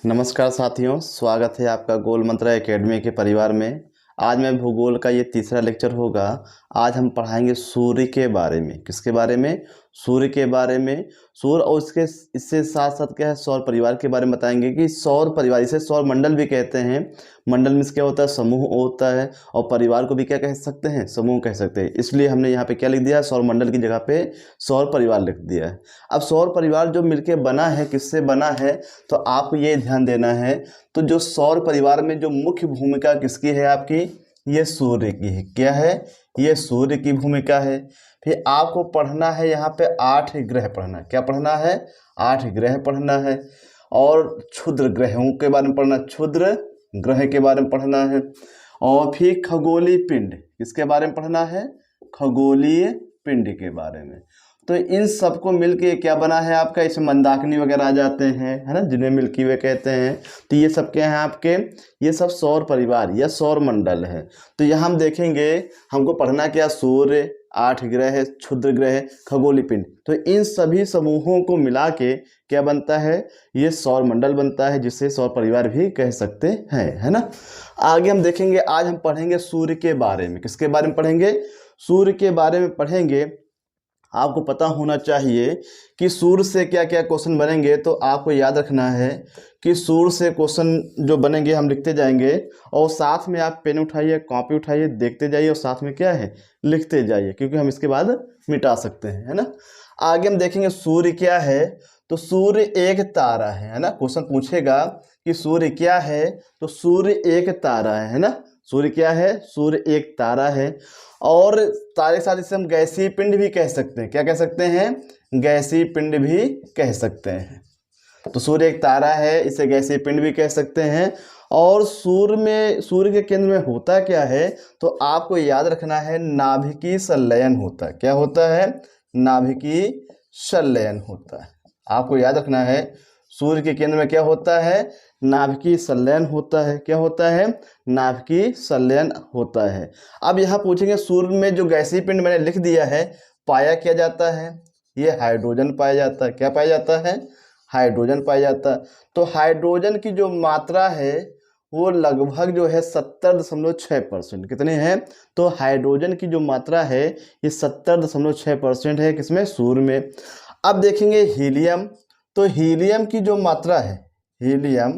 नमस्कार साथियों, स्वागत है आपका गोल मंत्रा एकेडमी के परिवार में। आज मैं भूगोल का ये तीसरा लेक्चर होगा। आज हम पढ़ाएंगे सूर्य के बारे में। किसके बारे में? सूर्य के बारे में। सूर्य और इससे साथ साथ क्या है, सौर परिवार के बारे में बताएंगे कि सौर परिवार, इसे सौर मंडल भी कहते हैं। मंडल में क्या होता है? समूह होता है। और परिवार को भी क्या कह सकते हैं? समूह कह सकते हैं। इसलिए हमने यहाँ पे क्या लिख दिया? सौर मंडल की जगह पे सौर परिवार लिख दिया है। अब सौर परिवार जो मिलके बना है, किससे बना है? तो आपको ये ध्यान देना है। तो जो सौर परिवार में जो मुख्य भूमिका किसकी है आपकी? ये सूर्य की है। क्या है? ये सूर्य की भूमिका है। फिर आपको पढ़ना है यहाँ पे 8 ग्रह पढ़ना। क्या पढ़ना है? 8 ग्रह पढ़ना है। और क्षुद्र ग्रहों के बारे में पढ़ना, क्षुद्र ग्रह के बारे में पढ़ना है। और फिर खगोलीय पिंड, किसके बारे में पढ़ना है? खगोलीय पिंड के बारे में। तो इन सबको मिलके क्या बना है आपका? इसमें मंदाकिनी वगैरह आ जाते हैं, है ना, जिन्हें मिल्की वे कहते हैं। तो ये सब क्या है आपके? ये सब सौर परिवार या सौर मंडल है। तो यहाँ हम देखेंगे, हमको पढ़ना क्या? सूर्य, 8 ग्रह, क्षुद्र ग्रह, खगोलीय पिंड। तो इन सभी समूहों को मिला के क्या बनता है? ये सौर मंडल बनता है, जिसे सौर परिवार भी कह सकते हैं, है ना। आगे हम देखेंगे, आज हम पढ़ेंगे सूर्य के बारे में। किसके बारे में पढ़ेंगे? सूर्य के बारे में पढ़ेंगे। आपको पता होना चाहिए कि सूर्य से क्या क्या क्वेश्चन बनेंगे। तो आपको याद रखना है कि सूर्य से क्वेश्चन जो बनेंगे हम लिखते जाएंगे, और साथ में आप पेन उठाइए, कॉपी उठाइए, देखते जाइए, और साथ में क्या है, लिखते जाइए, क्योंकि हम इसके बाद मिटा सकते हैं, है ना। आगे हम देखेंगे सूर्य क्या है। तो सूर्य एक तारा है ना। क्वेश्चन पूछेगा कि सूर्य क्या है, तो सूर्य एक तारा है ना। सूर्य क्या है? सूर्य एक तारा है। और तारे के साथ इसे हम गैसीय पिंड भी कह सकते हैं। क्या कह सकते हैं? गैसीय पिंड भी कह सकते हैं। तो सूर्य एक तारा है, इसे गैसीय पिंड भी कह सकते हैं। और सूर्य के केंद्र में होता क्या है? तो आपको याद रखना है, नाभिकीय संलयन होता है। क्या होता है? नाभिकीय संलयन होता है। आपको याद रखना है, सूर्य के केंद्र में क्या होता है? नाभिकीय संलयन होता है। क्या होता है? नाभिकीय संलयन होता है। अब यहाँ पूछेंगे, सूर्य में जो गैसीय पिंड मैंने लिख दिया है, पाया क्या जाता है? ये हाइड्रोजन पाया जाता है। क्या पाया जाता है? हाइड्रोजन पाया जाता है। तो हाइड्रोजन की जो मात्रा है वो लगभग जो है 70.6%। कितने हैं? तो हाइड्रोजन की जो मात्रा है ये 70.6% है। किसमें? सूर्य में। अब देखेंगे हीलियम। तो हीलियम की जो मात्रा है, हीलियम,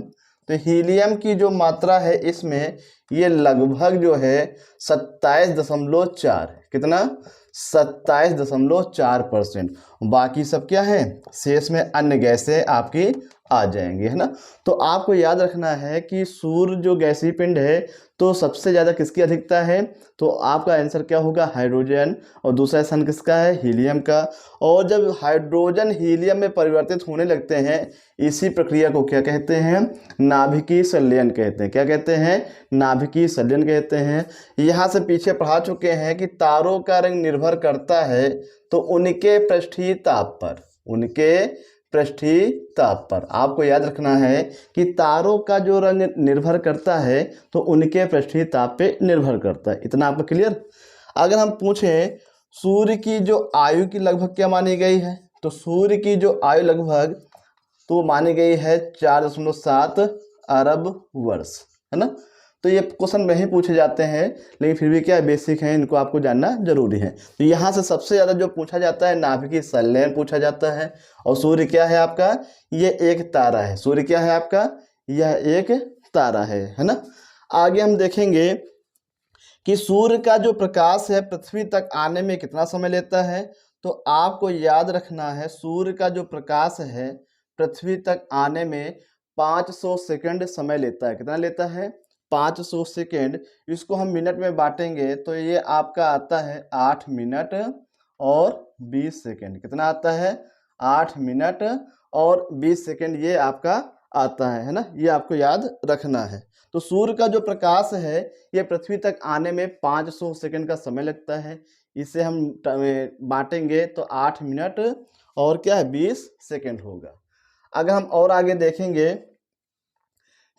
तो हीलियम की जो मात्रा है इसमें ये लगभग जो है 27.4। कितना? 27.4%। बाकी सब क्या है? शेष में अन्य गैसें आपकी आ जाएंगी, है ना। तो आपको याद रखना है कि सूर्य जो गैसीय पिंड है, तो सबसे ज़्यादा किसकी अधिकता है? तो आपका आंसर क्या होगा? हाइड्रोजन। और दूसरा स्थान किसका है? हीलियम का। और जब हाइड्रोजन हीलियम में परिवर्तित होने लगते हैं, इसी प्रक्रिया को क्या कहते हैं? नाभिकीय संलयन कहते हैं। क्या कहते हैं? नाभिकीय संलयन कहते हैं। यहाँ से पीछे पढ़ा चुके हैं कि तारों का रंग निर्भर करता है तो उनके पृष्ठीय ताप पर, उनके पृष्ठीय ताप पर। आपको याद रखना है कि तारों का जो रंग निर्भर करता है तो उनके पृष्ठीय ताप पे निर्भर करता है। इतना आपको क्लियर? अगर हम पूछें सूर्य की जो आयु की लगभग क्या मानी गई है, तो सूर्य की जो आयु लगभग तो मानी गई है 4.7 अरब वर्ष, है ना। तो ये क्वेश्चन नहीं पूछे जाते हैं, लेकिन फिर भी क्या है, बेसिक है, इनको आपको जानना जरूरी है। तो यहाँ से सबसे ज़्यादा जो पूछा जाता है, नाभिकीय संलयन पूछा जाता है। और सूर्य क्या है आपका? ये एक तारा है। सूर्य क्या है आपका? यह एक तारा है ना। आगे हम देखेंगे कि सूर्य का जो प्रकाश है पृथ्वी तक आने में कितना समय लेता है। तो आपको याद रखना है, सूर्य का जो प्रकाश है पृथ्वी तक आने में 500 सेकंड समय लेता है। कितना लेता है? 500 सेकंड। इसको हम मिनट में बांटेंगे तो ये आपका आता है 8 मिनट और 20 सेकंड। कितना आता है? 8 मिनट और 20 सेकंड ये आपका आता है ना। ये आपको याद रखना है। तो सूर्य का जो प्रकाश है ये पृथ्वी तक आने में 500 सेकंड का समय लगता है। इसे हम बांटेंगे तो 8 मिनट और क्या है, 20 सेकंड होगा। अगर हम और आगे देखेंगे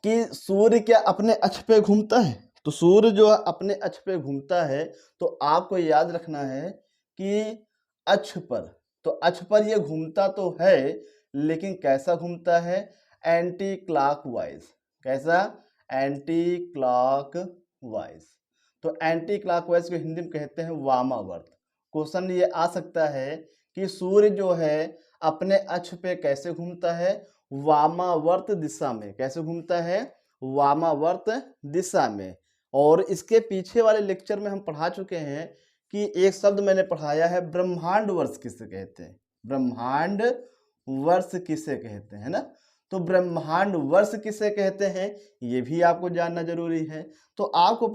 कि सूर्य क्या अपने अक्ष पे घूमता है, तो सूर्य जो अपने अक्ष पे घूमता है तो आपको याद रखना है कि अक्ष पर, तो अक्ष पर ये घूमता तो है, लेकिन कैसा घूमता है? Anti clockwise. कैसा? Anti clockwise. तो एंटी क्लॉकवाइज को हिंदी में कहते हैं वामावर्त। क्वेश्चन ये आ सकता है कि सूर्य जो है अपने अक्ष पे कैसे घूमता है? वामावर्त दिशा में। कैसे घूमता है? वामावर्त दिशा में। और इसके पीछे वाले लेक्चर में हम पढ़ा चुके हैं कि एक शब्द मैंने पढ़ाया है, ब्रह्मांड वर्ष किसे कहते हैं? ब्रह्मांड वर्ष किसे कहते हैं ना? तो ब्रह्मांड वर्ष किसे कहते हैं ये भी आपको जानना जरूरी है। तो आपको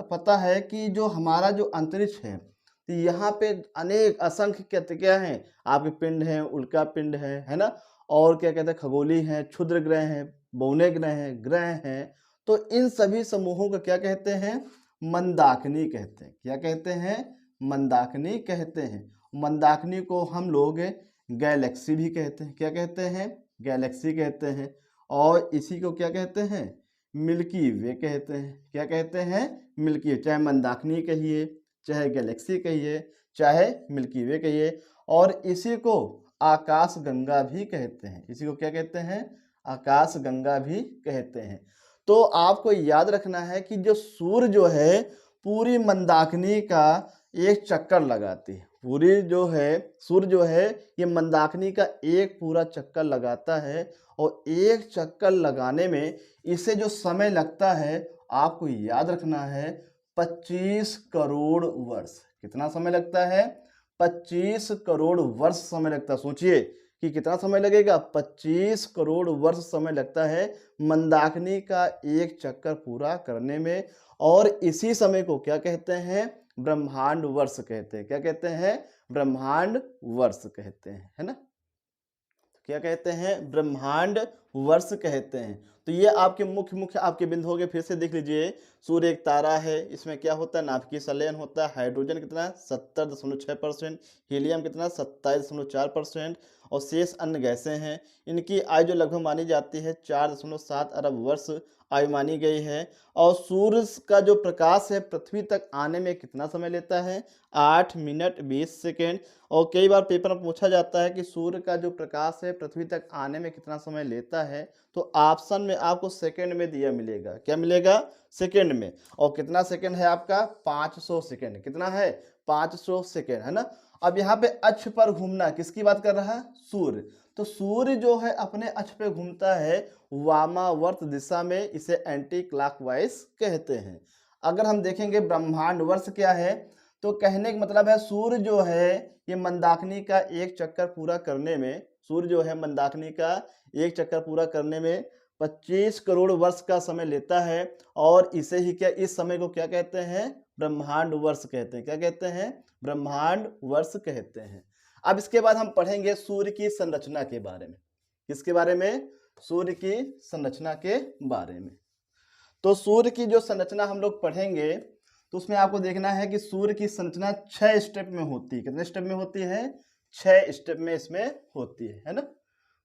पता है कि जो हमारा जो अंतरिक्ष है, तो यहाँ पे अनेक असंख्य क्या हैं आपके पिंड हैं, उल्का पिंड है ना, और क्या कहते हैं खगोलीय हैं, क्षुद्र ग्रह हैं, बौने ग्रह हैं। तो इन सभी समूहों को क्या कहते हैं? मंदाकिनी कहते हैं। क्या कहते हैं? मंदाकिनी कहते हैं। मंदाकिनी को हम लोग गैलेक्सी भी कहते हैं। क्या कहते हैं? गैलेक्सी कहते हैं। और इसी को क्या कहते हैं? मिल्की वे कहते हैं। क्या कहते हैं? मिल्की वे। चाहे मंदाकिनी कहिए, चाहे गैलेक्सी कहिए, चाहे मिल्की वे कहिए। और इसी को आकाश गंगा भी कहते हैं। इसी को क्या कहते हैं? आकाश गंगा भी कहते हैं। तो आपको याद रखना है कि जो सूर्य जो है पूरी मंदाकिनी का एक चक्कर लगाती है। पूरी जो है सूर्य जो है ये मंदाकिनी का एक पूरा चक्कर लगाता है। और एक चक्कर लगाने में इसे जो समय लगता है आपको याद रखना है 25 करोड़ वर्ष। कितना समय लगता है? 25 करोड़ वर्ष समय लगता है। सोचिए कि कितना समय लगेगा? 25 करोड़ वर्ष समय लगता है मंदाकिनी का एक चक्कर पूरा करने में। और इसी समय को क्या कहते हैं? ब्रह्मांड वर्ष कहते हैं। क्या कहते हैं? ब्रह्मांड वर्ष कहते हैं, है ना? क्या कहते हैं? ब्रह्मांड वर्ष कहते हैं। तो ये आपके मुख्य आपके बिंदु हो गए। फिर से देख लीजिए, सूर्य एक तारा है, इसमें क्या होता है? नाभिकीय संलयन होता है। हाइड्रोजन कितना? 70.6%, हीलियम कितना? 27.4%, और शेष अन्य गैसें हैं। इनकी आयु जो लगभग मानी जाती है 4.7 अरब वर्ष आयु मानी गई है। और सूर्य का जो प्रकाश है पृथ्वी तक आने में कितना समय लेता है? 8 मिनट 20 सेकेंड। और कई बार पेपर में पूछा जाता है कि सूर्य का जो प्रकाश है पृथ्वी तक आने में कितना समय लेता है, तो ऑप्शन में आपको सेकंड में दिया मिलेगा। क्या मिलेगा? सेकंड में। और कितना सेकंड है आपका? 500 सेकंड। कितना है? 500 सेकंड, है ना? अब यहाँ पे अक्ष पर घूमना किसकी बात कर रहा है? सूर्य। तो सूर्य जो है अपने अक्ष पे घूमता है वामावर्त दिशा में। इसे एंटी क्लॉकवाइज कहते हैं। अगर हम देखेंगे ब्रह्मांड वर्ष क्या है, तो कहने का मतलब है सूर्य जो है ये मंदाकिनी का एक चक्कर पूरा करने में, सूर्य जो है मंदाकिनी का एक चक्कर पूरा करने में 25 करोड़ वर्ष का समय लेता है। और इसे ही क्या, इस समय को क्या कहते हैं? ब्रह्मांड वर्ष कहते हैं। क्या कहते हैं? ब्रह्मांड वर्ष कहते हैं। अब इसके बाद हम पढ़ेंगे सूर्य की संरचना के बारे में। किसके बारे में? सूर्य की संरचना के बारे में। तो सूर्य की जो संरचना हम लोग पढ़ेंगे तो उसमें आपको देखना है कि सूर्य की संरचना 6 स्टेप में होती है। कितने स्टेप में होती है? 6 स्टेप में इसमें होती है ना?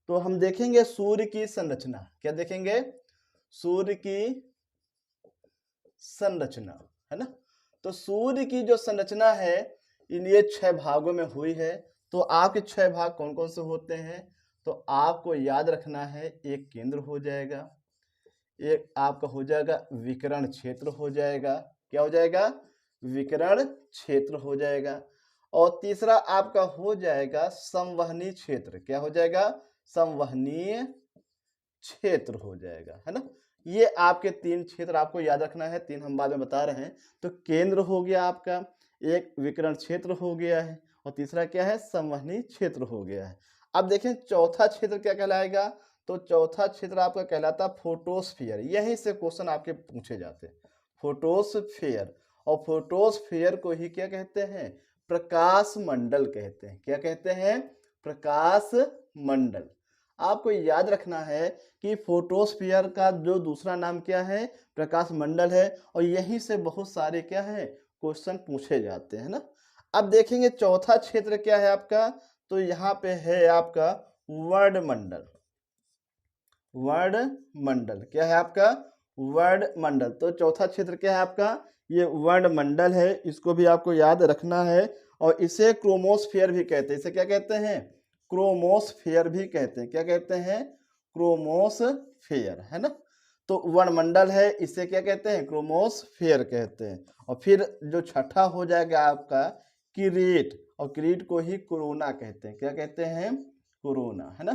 तो हम देखेंगे सूर्य की संरचना। क्या देखेंगे? सूर्य की संरचना, है ना? तो सूर्य की जो संरचना है ये 6 भागों में हुई है। तो आपके 6 भाग कौन कौन से होते हैं? तो आपको याद रखना है, एक केंद्र हो जाएगा, एक आपका हो जाएगा विकिरण क्षेत्र हो जाएगा। क्या हो जाएगा? विकिरण क्षेत्र हो जाएगा। और तीसरा आपका हो जाएगा संवहनी क्षेत्र। क्या हो जाएगा? संवहनीय क्षेत्र हो जाएगा, है ना? ये आपके 3 क्षेत्र आपको याद रखना है। 3 हम बाद में बता रहे हैं। तो केंद्र हो गया आपका, एक विकिरण क्षेत्र हो गया है, और तीसरा क्या है? संवहनी क्षेत्र हो गया है। अब देखें चौथा क्षेत्र क्या कहलाएगा? तो चौथा क्षेत्र आपका कहलाता फोटोस्फीयर। यहीं से क्वेश्चन आपके पूछे जाते हैं, फोटोस्फीयर। और फोटोस्फीयर को ही क्या कहते हैं? प्रकाश मंडल कहते हैं। क्या कहते हैं? प्रकाश मंडल। आपको याद रखना है कि फोटोस्फीयर का जो दूसरा नाम क्या है? प्रकाश मंडल है। और यहीं से बहुत सारे क्या है? क्वेश्चन पूछे जाते हैं ना। अब देखेंगे चौथा क्षेत्र क्या है आपका? तो यहाँ पे है आपका वर्ण मंडल। वर्ण मंडल क्या है आपका? वर्ण मंडल। तो चौथा क्षेत्र क्या है आपका? ये वर्ण मंडल है। इसको भी आपको याद रखना है। और इसे क्रोमोस्फीयर भी कहते हैं। इसे क्या कहते हैं? क्रोमोस्फीयर भी कहते हैं। क्या कहते हैं? क्रोमोस्फेयर, है ना। तो वनमंडल है, इसे क्या कहते हैं, क्रोमोस्फेयर कहते हैं। और फिर जो छठा हो जाएगा आपका किरीट, और किरीट को ही कोरोना कहते हैं। क्या कहते हैं, कोरोना, है ना।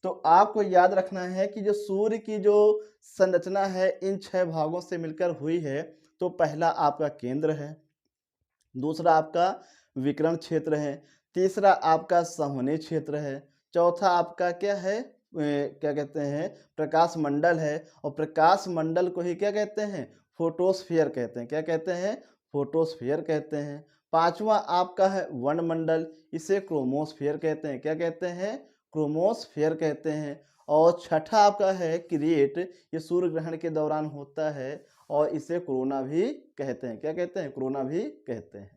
तो आपको याद रखना है कि जो सूर्य की जो संरचना है इन 6 भागों से मिलकर हुई है। तो पहला आपका केंद्र है, दूसरा आपका विकिरण क्षेत्र है, तीसरा आपका संवहनी क्षेत्र है, चौथा आपका क्या है, क्या कहते हैं, प्रकाश मंडल है। और प्रकाश मंडल को ही क्या कहते हैं, फोटोस्फीयर कहते हैं। क्या कहते हैं, फोटोस्फीयर कहते हैं। पांचवा आपका है वनमंडल, इसे क्रोमोस्फीयर कहते हैं। क्या कहते हैं, क्रोमोस्फीयर कहते हैं। और छठा आपका है किरीट, ये सूर्य ग्रहण के दौरान होता है और इसे कोरोना भी कहते हैं। क्या कहते हैं, कोरोना भी कहते हैं।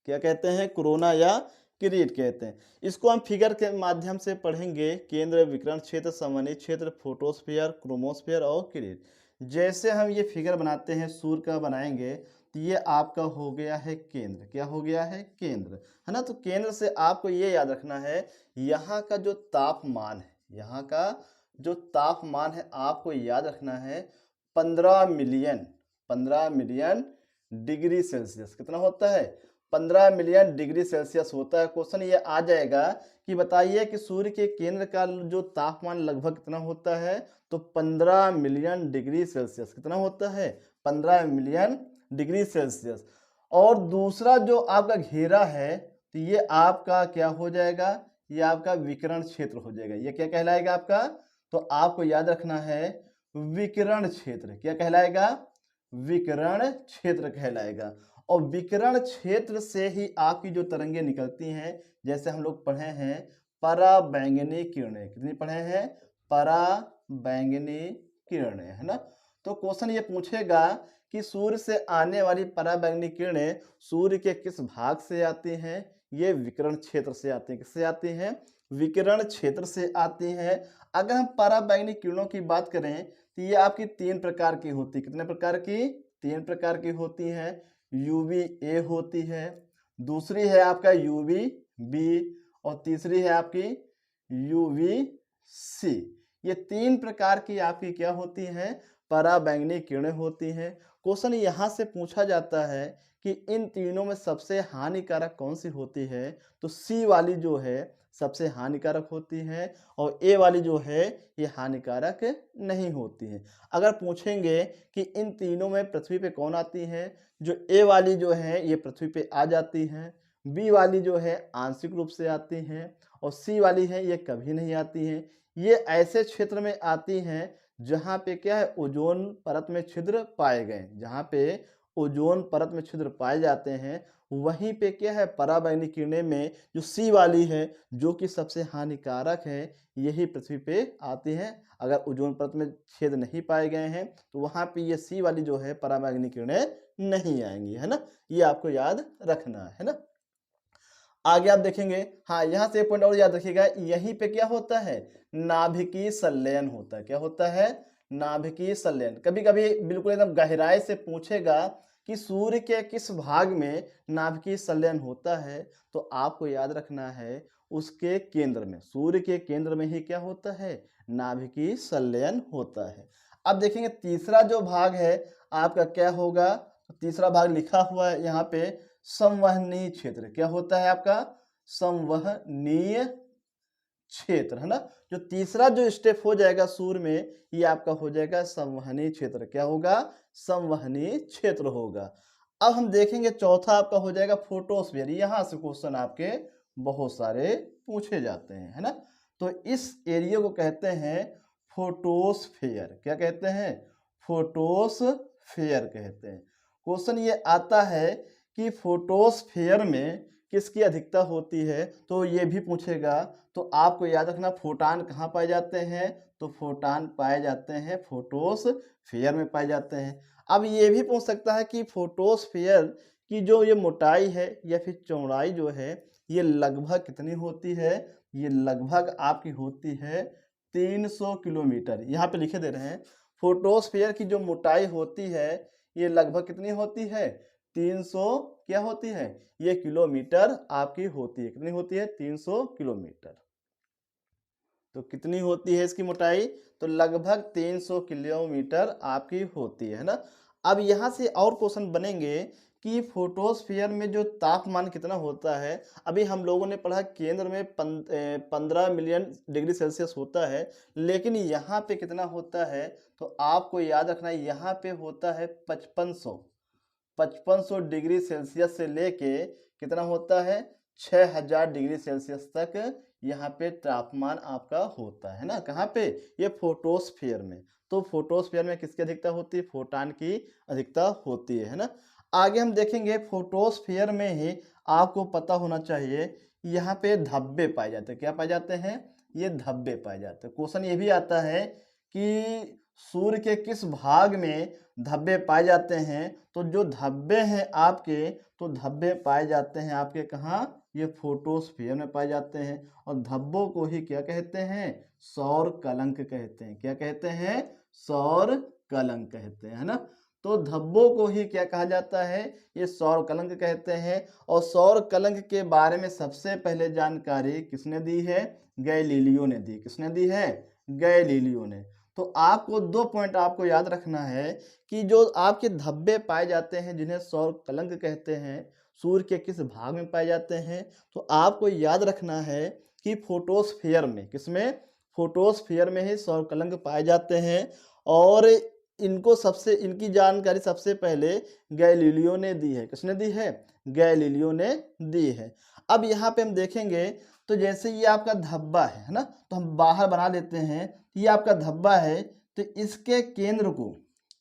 क्या कहते हैं, कोरोना या किरीट कहते हैं। इसको हम फिगर के माध्यम से पढ़ेंगे, केंद्र, विकिरण क्षेत्र, संवहनी क्षेत्र, फोटोस्फीयर, क्रोमोस्फीयर और किरीट। जैसे हम ये फिगर बनाते हैं, सूर्य का बनाएंगे, तो ये आपका हो गया है केंद्र। क्या हो गया है, केंद्र, है ना। तो केंद्र से आपको ये याद रखना है, यहाँ का जो तापमान है, यहाँ का जो तापमान है आपको याद रखना है 15 मिलियन डिग्री सेल्सियस। कितना होता है, 15 मिलियन डिग्री सेल्सियस होता है। क्वेश्चन ये आ जाएगा कि बताइए कि सूर्य के केंद्र का जो तापमान लगभग कितना होता है, तो 15 मिलियन डिग्री सेल्सियस। कितना होता है, 15 मिलियन डिग्री सेल्सियस। और दूसरा जो आपका घेरा है, तो ये आपका क्या हो जाएगा, ये आपका विकिरण क्षेत्र हो जाएगा। ये क्या कहलाएगा आपका, तो आपको याद रखना है विकिरण क्षेत्र। क्या कहलाएगा, विकिरण क्षेत्र कहलाएगा। और विकिरण क्षेत्र से ही आपकी जो तरंगे निकलती हैं, जैसे हम लोग पढ़े हैं पराबैंगनी किरणें। कितनी पढ़े हैं, पराबैंगनी किरणें, है ना। तो क्वेश्चन ये पूछेगा कि सूर्य से आने वाली पराबैंगनी किरणें सूर्य के किस भाग से आती हैं, ये विकिरण क्षेत्र से आती हैं। किससे आती हैं, विकिरण क्षेत्र से आती हैं। अगर हम पराबैंगनी किरणों की बात करें, तो ये आपकी 3 प्रकार की होती है। कितने प्रकार की, 3 प्रकार की होती हैं। यूवी ए होती है, दूसरी है आपका यूवी बी, और तीसरी है आपकी यूवी सी। ये 3 प्रकार की आपकी क्या होती हैं, पराबैंगनी किरणें होती हैं। क्वेश्चन यहाँ से पूछा जाता है कि इन तीनों में सबसे हानिकारक कौन सी होती है, तो सी वाली जो है सबसे हानिकारक होती है, और ए वाली जो है ये हानिकारक नहीं होती है। अगर पूछेंगे कि इन तीनों में पृथ्वी पे कौन आती है, जो ए वाली जो है ये पृथ्वी पे आ जाती हैं, बी वाली जो है आंशिक रूप से आती हैं, और सी वाली है ये कभी नहीं आती हैं। ये ऐसे क्षेत्र में आती हैं जहाँ पे क्या है, ओजोन परत में छिद्र पाए गए। जहाँ पे ओजोन परत में छिद्र पाए जाते हैं, वहीं पे क्या है, पराबैंगनी किरणें में जो सी वाली है, जो कि सबसे हानिकारक है, यही पृथ्वी पे आती हैं। अगर ओजोन परत में छेद नहीं पाए गए हैं, तो वहाँ पे ये सी वाली जो है पराबैंगनी किरणें नहीं आएंगी, है ना। ये आपको याद रखना है ना। आगे आप देखेंगे, हाँ यहाँ से एक पॉइंट और याद रखिएगा, यहीं पे क्या होता है, नाभिकीय संलयन होता है। क्या होता है, नाभिकीय संलयन। कभी कभी बिल्कुल एकदम गहराई से पूछेगा कि सूर्य के किस भाग में नाभिकीय संलयन होता है, तो आपको याद रखना है उसके केंद्र में, सूर्य के केंद्र में ही क्या होता है, नाभिकीय संलयन होता है। अब देखेंगे तीसरा जो भाग है आपका क्या होगा, तो तीसरा भाग लिखा हुआ है यहाँ पे संवहनीय क्षेत्र। क्या होता है आपका, संवहनीय क्षेत्र, है ना। जो तीसरा जो स्टेप हो जाएगा सूर्य में, ये आपका हो जाएगा संवहनीय क्षेत्र। क्या होगा, संवहनीय क्षेत्र होगा। अब हम देखेंगे चौथा आपका हो जाएगा फोटोस्फीयर। यहां से क्वेश्चन आपके बहुत सारे पूछे जाते हैं, है ना। तो इस एरिया को कहते हैं फोटोस्फीयर। क्या कहते हैं, फोटोस्फीयर कहते हैं। क्वेश्चन ये आता है कि फोटोस्फीयर में किसकी अधिकता होती है, तो ये भी पूछेगा। तो आपको याद रखना फोटान कहाँ पाए जाते हैं, तो फोटान पाए जाते हैं फोटोस्फीयर में पाए जाते हैं। अब ये भी पूछ सकता है कि फोटोस्फीयर की जो ये मोटाई है या फिर चौड़ाई जो है, ये लगभग कितनी होती है, ये लगभग आपकी होती है 300 किलोमीटर। यहाँ पे लिखे दे रहे हैं, फोटोस्फीयर की जो मोटाई होती है ये लगभग कितनी होती है, 300 क्या होती है, ये किलोमीटर आपकी होती है। कितनी होती है, 300 किलोमीटर। तो कितनी होती है इसकी मोटाई? तो लगभग 300 किलोमीटर आपकी होती है ना। अब यहाँ से और क्वेश्चन बनेंगे कि फोटोस्फीयर में जो तापमान कितना होता है। अभी हम लोगों ने पढ़ा केंद्र में 15 मिलियन डिग्री सेल्सियस होता है, लेकिन यहाँ पे कितना होता है? तो आपको याद रखना है, यहाँ पे होता है 5500 डिग्री सेल्सियस से लेके कितना होता है? 6000 डिग्री सेल्सियस तक यहाँ पे तापमान आपका होता है ना। कहाँ पे? ये फोटोस्फीयर में। तो फोटोस्फीयर में किसकी अधिकता होती है? फोटॉन की अधिकता होती है ना। आगे हम देखेंगे फोटोस्फीयर में ही आपको पता होना चाहिए यहाँ पे धब्बे पाए जाते हैं। क्या पाए जाते हैं? ये धब्बे पाए जाते हैं। क्वेश्चन ये भी आता है कि सूर्य के किस भाग में धब्बे पाए जाते हैं? तो जो धब्बे हैं आपके, तो धब्बे पाए जाते हैं आपके कहाँ? ये फोटोस्फीयर में पाए जाते हैं। और धब्बों को ही क्या कहते हैं? सौर कलंक कहते हैं। क्या कहते हैं? सौर कलंक कहते हैं, है ना। तो धब्बों को ही क्या कहा जाता है? ये सौर कलंक कहते हैं। और सौर कलंक के बारे में सबसे पहले जानकारी किसने दी है? गैलीलियो ने दी। किसने दी है? गैलीलियो ने। तो आपको 2 पॉइंट आपको याद रखना है कि जो आपके धब्बे पाए जाते हैं जिन्हें सौर कलंक कहते हैं, सूर्य के किस भाग में पाए जाते हैं? तो आपको याद रखना है कि फोटोस्फीयर में, किसमें? फोटोस्फीयर में ही सौर कलंक पाए जाते हैं। और इनकी जानकारी सबसे पहले गैलीलियो ने दी है। किसने दी है? गैलीलियो ने दी है। अब यहाँ पे हम देखेंगे, तो जैसे ये आपका धब्बा है ना, तो हम बाहर बना लेते हैं। ये आपका धब्बा है, तो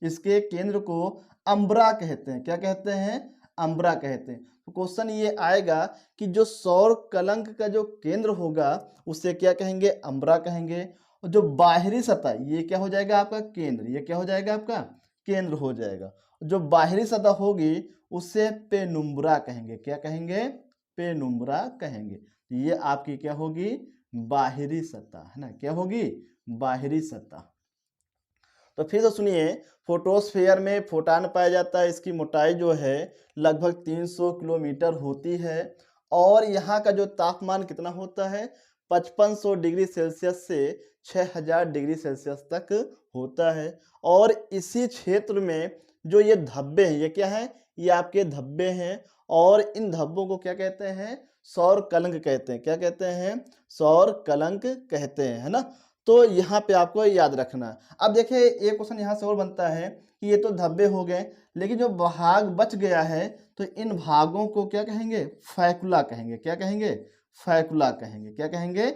इसके केंद्र को अम्बरा कहते हैं। क्या कहते हैं? अम्बरा कहते हैं। तो क्वेश्चन ये आएगा कि जो सौर कलंक का जो केंद्र होगा उसे क्या कहेंगे? अम्बरा कहेंगे। और जो बाहरी सतह, ये क्या हो जाएगा? आपका केंद्र। ये क्या हो जाएगा? आपका केंद्र हो जाएगा। जो बाहरी सतह होगी उसे पेनुम्ब्रा कहेंगे। क्या कहेंगे? पेनुम्ब्रा कहेंगे। ये आपकी क्या होगी? बाहरी सतह, है ना। क्या होगी? बाहरी सतह। तो फिर से सुनिए, फोटोस्फीयर में फोटॉन पाया जाता है। इसकी मोटाई जो है लगभग 300 किलोमीटर होती है। और यहाँ का जो तापमान कितना होता है? 5500 डिग्री सेल्सियस से 6000 डिग्री सेल्सियस तक होता है। और इसी क्षेत्र में जो ये धब्बे हैं, ये क्या है? ये आपके धब्बे हैं। और इन धब्बों को क्या कहते हैं? सौर कलंक कहते हैं। क्या कहते हैं? सौर कलंक कहते हैं, है ना। तो यहाँ पे आपको याद रखना है। अब देखिए एक क्वेश्चन यहाँ से और बनता है कि ये तो धब्बे हो गए, लेकिन जो भाग बच गया है, तो इन भागों को क्या कहेंगे? फैकुला कहेंगे। क्या कहेंगे? फैकुला कहेंगे। क्या कहेंगे?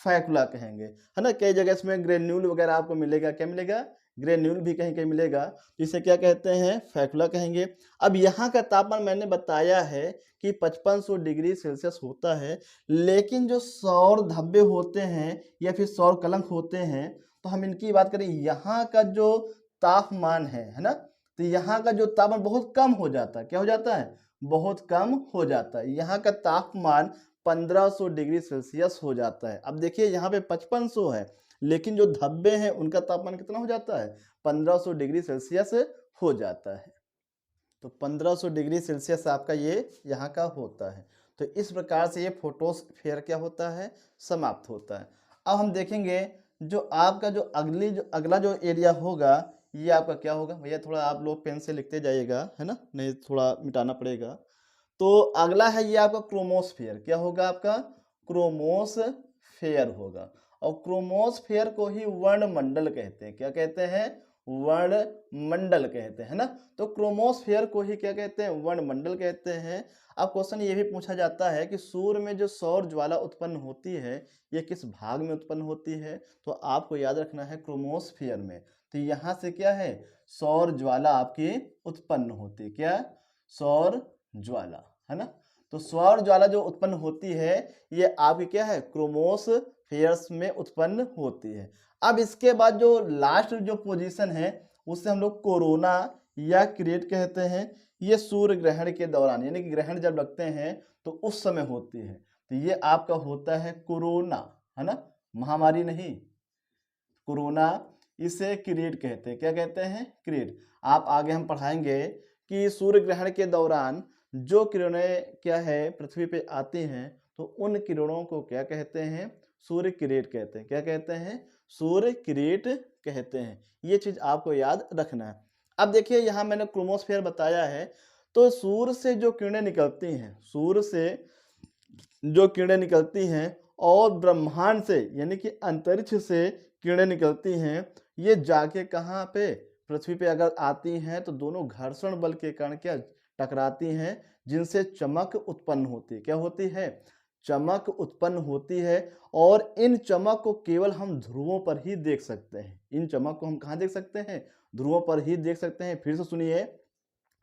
फैकुला कहेंगे, है ना। कई जगह इसमें ग्रेन्यूल वगैरह आपको मिलेगा। क्या मिलेगा? ग्रेन्यूल भी कहीं कहीं मिलेगा। इसे क्या कहते हैं? फैकुला कहेंगे। अब यहाँ का तापमान मैंने बताया है कि 5500 डिग्री सेल्सियस होता है, लेकिन जो सौर धब्बे होते हैं या फिर सौर कलंक होते हैं, तो हम इनकी बात करें, यहाँ का जो तापमान है ना, तो यहाँ का जो तापमान बहुत कम हो जाता है। क्या हो जाता है? बहुत कम हो जाता है। यहाँ का तापमान 1500 डिग्री सेल्सियस हो जाता है। अब देखिए यहाँ पे 5500 है, लेकिन जो धब्बे हैं उनका तापमान कितना हो जाता है? 1500 डिग्री सेल्सियस हो जाता है। तो 1500 डिग्री सेल्सियस आपका ये यहाँ का होता है। तो इस प्रकार से ये फोटोस्फीयर क्या होता है? समाप्त होता है। अब हम देखेंगे जो आपका जो अगला जो एरिया होगा, ये आपका क्या होगा? भैया थोड़ा आप लोग पेन से लिखते जाइएगा, है ना, नहीं थोड़ा मिटाना पड़ेगा। तो अगला है ये आपका क्रोमोस्फीयर। क्या होगा आपका? क्रोमोस्फीयर होगा। और क्रोमोस्फीयर को ही वर्णमंडल कहते हैं। क्या कहते हैं? वर्णमंडल कहते हैं ना। तो क्रोमोस्फीयर को ही क्या कहते हैं? वर्णमंडल कहते हैं। अब क्वेश्चन ये भी पूछा जाता है कि सूर्य में जो सौर ज्वाला उत्पन्न होती है, ये किस भाग में उत्पन्न होती है? तो आपको याद रखना है क्रोमोस्फीयर में। तो यहाँ से क्या है? सौर ज्वाला आपकी उत्पन्न होती है। क्या? सौर ज्वाला, है ना। तो सौर ज्वाला जो उत्पन्न होती है, ये आपकी क्या है? क्रोमोस्फीयर्स में उत्पन्न होती है। अब इसके बाद जो लास्ट जो पोजीशन है उसे हम लोग कोरोना या क्रेट कहते हैं। ये सूर्य ग्रहण के दौरान, यानी कि ग्रहण जब लगते हैं तो उस समय होती है। तो ये आपका होता है कोरोना, है ना, महामारी नहीं, कोरोना। इसे क्रेट कहते हैं। क्या कहते हैं? क्रेट। आप आगे हम पढ़ाएंगे कि सूर्य ग्रहण के दौरान जो किरणें क्या है पृथ्वी पे आती हैं, तो उन किरणों को क्या कहते हैं? सूर्य किरीट कहते हैं। क्या कहते हैं? सूर्य किरीट कहते हैं। ये चीज आपको याद रखना है। अब देखिए यहाँ मैंने क्रोमोस्फेयर बताया है, तो सूर्य से जो किरणें निकलती हैं, सूर्य से जो किरणें निकलती हैं और ब्रह्मांड से यानी कि अंतरिक्ष से किरणें निकलती हैं, ये जाके कहाँ पे, पृथ्वी पे अगर आती हैं तो दोनों घर्षण बल के कारण क्या टकराती हैं, जिनसे चमक उत्पन्न होती है। क्या होती है? चमक उत्पन्न होती है। और इन चमक को केवल हम ध्रुवों पर ही देख सकते हैं। इन चमक को हम कहाँ देख सकते हैं? ध्रुवों पर ही देख सकते हैं। फिर से सुनिए,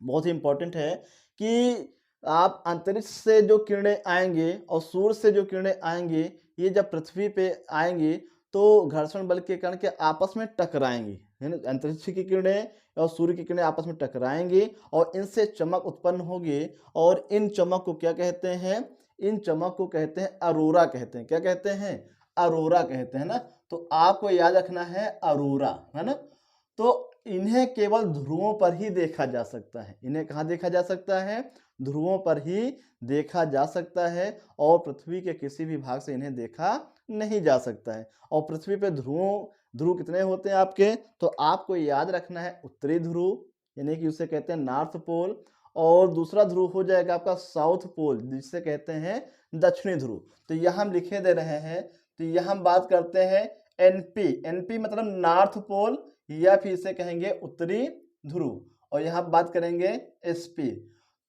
बहुत ही इंपॉर्टेंट है कि आप अंतरिक्ष से जो किरणें आएंगे और सूर्य से जो किरणें आएंगी, ये जब पृथ्वी पे आएंगी तो घर्षण बल के कारण के आपस में टकराएंगी, है ना। अंतरिक्ष की किरणें और सूर्य की किरणें आपस में टकराएंगी और इनसे चमक उत्पन्न होगी। और इन चमक को क्या कहते हैं? इन चमक को कहते हैं अरोरा कहते हैं। क्या कहते हैं? अरोरा कहते हैं ना। तो आपको याद रखना है अरोरा, है ना। तो इन्हें केवल ध्रुवों पर ही देखा जा सकता है। इन्हें कहाँ देखा जा सकता है? ध्रुवों पर ही देखा जा सकता है और पृथ्वी के किसी भी भाग से इन्हें देखा नहीं जा सकता है। और पृथ्वी पे ध्रुव कितने होते हैं आपके? तो आपको याद रखना है उत्तरी ध्रुव यानी कि उसे कहते हैं नॉर्थ पोल, और दूसरा ध्रुव हो जाएगा आपका साउथ पोल जिसे कहते हैं दक्षिणी ध्रुव। तो यहाँ हम लिखे दे रहे हैं, तो यहाँ हम बात करते हैं एनपी। एनपी मतलब नॉर्थ पोल या फिर इसे कहेंगे उत्तरी ध्रुव, और यहाँ बात करेंगे एसपी।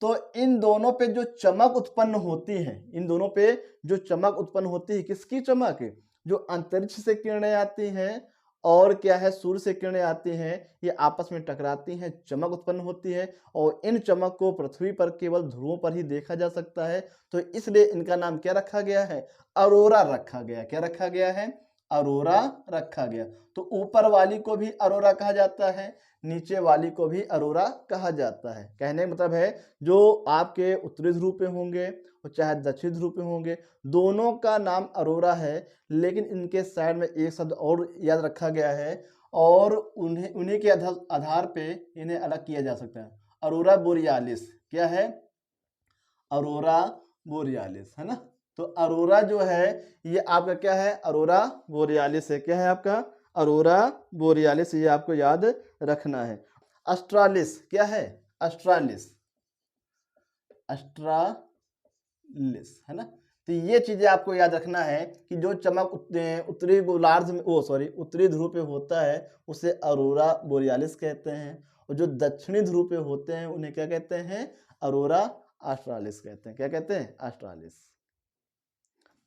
तो इन दोनों पे जो चमक उत्पन्न होती है, इन दोनों पे जो चमक उत्पन्न होती है, किसकी चमक? जो अंतरिक्ष से किरणें आती हैं और क्या है, सूर्य से किरणें आती हैं, ये आपस में टकराती हैं, चमक उत्पन्न होती है और इन चमक को पृथ्वी पर केवल ध्रुवों पर ही देखा जा सकता है। तो इसलिए इनका नाम क्या रखा गया है? अरोरा रखा गया। क्या रखा गया है? अरोरा रखा गया। तो ऊपर वाली को भी अरोरा कहा जाता है, नीचे वाली को भी अरोरा कहा जाता है। कहने का मतलब है जो आपके उत्तरी ध्रुव पे होंगे और चाहे दक्षिण ध्रुव पे होंगे, दोनों का नाम अरोरा है, लेकिन इनके साइड में एक शब्द और याद रखा गया है और उन्हीं के आधार पे इन्हें अलग किया जा सकता है। अरोरा बोरियालिस। क्या है? अरोरा बोरियालिस, है ना। तो अरोरा जो है ये आपका क्या है? अरोरा बोरियालिस है। क्या है आपका? अरोरा बोरियालिस, ये आपको याद रखना है। अस्ट्रालिस। क्या है? अस्ट्रालिस। अस्ट्रालिस, है ना। तो ये चीजें आपको याद रखना है कि जो चमक उत्तरी गोलार्ध में उत्तरी ध्रुव पे होता है उसे अरोरा बोरियालिस कहते हैं, और जो दक्षिणी ध्रुव पे होते हैं उन्हें क्या कहते हैं? अरोरा ऑस्ट्रालिस कहते हैं। क्या कहते हैं? ऑस्ट्रालिस।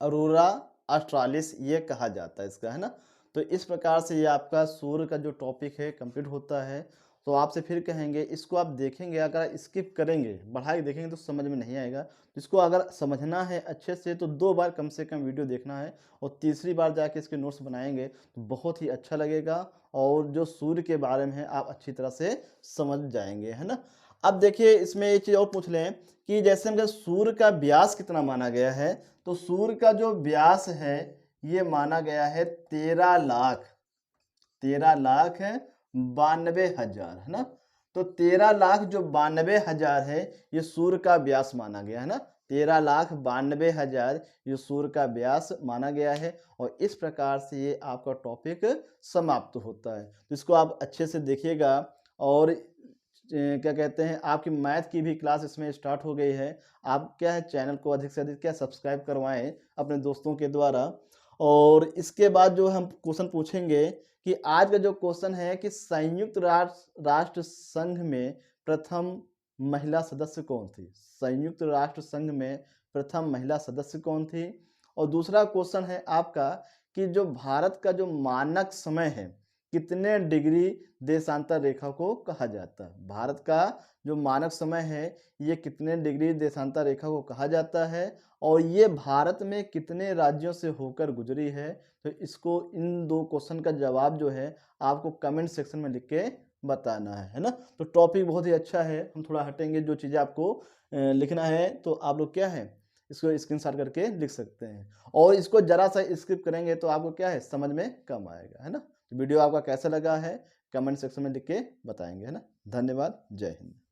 अरोरा ऑस्ट्रालिस ये कहा जाता है इसका, है ना। तो इस प्रकार से ये आपका सूर्य का जो टॉपिक है कंप्लीट होता है। तो आपसे फिर कहेंगे, इसको आप देखेंगे, अगर स्किप करेंगे, बढ़ा के देखेंगे तो समझ में नहीं आएगा। इसको अगर समझना है अच्छे से तो 2 बार कम से कम वीडियो देखना है, और तीसरी बार जाके इसके नोट्स बनाएंगे तो बहुत ही अच्छा लगेगा, और जो सूर्य के बारे में है आप अच्छी तरह से समझ जाएंगे, है ना। अब देखिए इसमें एक चीज़ और पूछ लें कि जैसे हम सूर्य का व्यास कितना माना गया है, तो सूर्य का जो व्यास है ये माना गया है 13,92,000, है ना। तो 13,92,000 जो 92,000 है ये सूर्य का व्यास माना गया है ना। 13,92,000 ये सूर्य का व्यास माना गया है, और इस प्रकार से ये आपका टॉपिक समाप्त होता है। तो इसको आप अच्छे से देखिएगा, और क्या कहते हैं, आपकी मैथ की भी क्लास इसमें स्टार्ट हो गई है। आप क्या है, चैनल को अधिक से अधिक क्या सब्सक्राइब करवाएं अपने दोस्तों के द्वारा। और इसके बाद जो हम क्वेश्चन पूछेंगे कि आज का जो क्वेश्चन है कि संयुक्त राष्ट्र संघ में प्रथम महिला सदस्य कौन थी? संयुक्त राष्ट्र संघ में प्रथम महिला सदस्य कौन थी? और दूसरा क्वेश्चन है आपका कि जो भारत का जो मानक समय है कितने डिग्री देशांतर रेखा को कहा जाता है? भारत का जो मानक समय है ये कितने डिग्री देशांतर रेखा को कहा जाता है, और ये भारत में कितने राज्यों से होकर गुजरी है? तो इसको, इन 2 क्वेश्चन का जवाब जो है आपको कमेंट सेक्शन में लिख के बताना है ना। तो टॉपिक बहुत ही अच्छा है। हम थोड़ा हटेंगे, जो चीज़ें आपको लिखना है तो आप लोग क्या है इसको स्क्रीनशॉट करके लिख सकते हैं, और इसको जरा सा स्किप करेंगे तो आपको क्या है समझ में कम आएगा, है ना। तो वीडियो आपका कैसा लगा है कमेंट सेक्शन में लिख के बताएंगे, है ना। धन्यवाद। जय हिंद।